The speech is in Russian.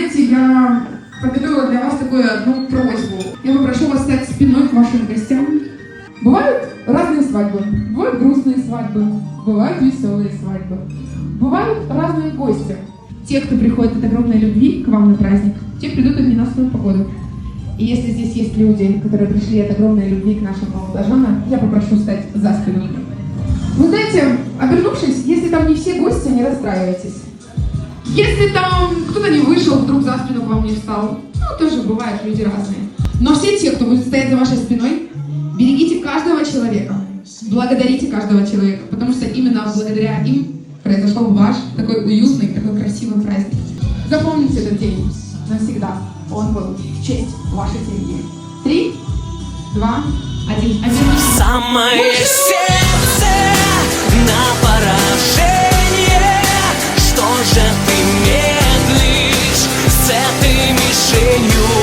знаете, я подготовила для вас такую одну просьбу. Я попрошу вас стать спиной к вашим гостям. Бывают разные свадьбы. Бывают грустные свадьбы, бывают веселые свадьбы. Бывают разные гости. Те, кто приходит от огромной любви к вам на праздник, те придут от ненастную погоду. И если здесь есть люди, которые пришли от огромной любви к нашим молодоженам, я попрошу стать за спиной. Вы знаете, обернувшись, если там не все гости, не расстраивайтесь. Если там кто-то не вышел, вдруг за спину к вам не встал, ну, тоже бывают люди разные. Но все те, кто будет стоять за вашей спиной, берегите каждого человека, благодарите каждого человека, потому что именно благодаря им произошел ваш такой уютный, такой красивый праздник. Запомните этот день навсегда. Он был в честь вашей семьи. 3, 2, 1. Самое сердце на поражение. Что же ты медлишь с этой мишенью?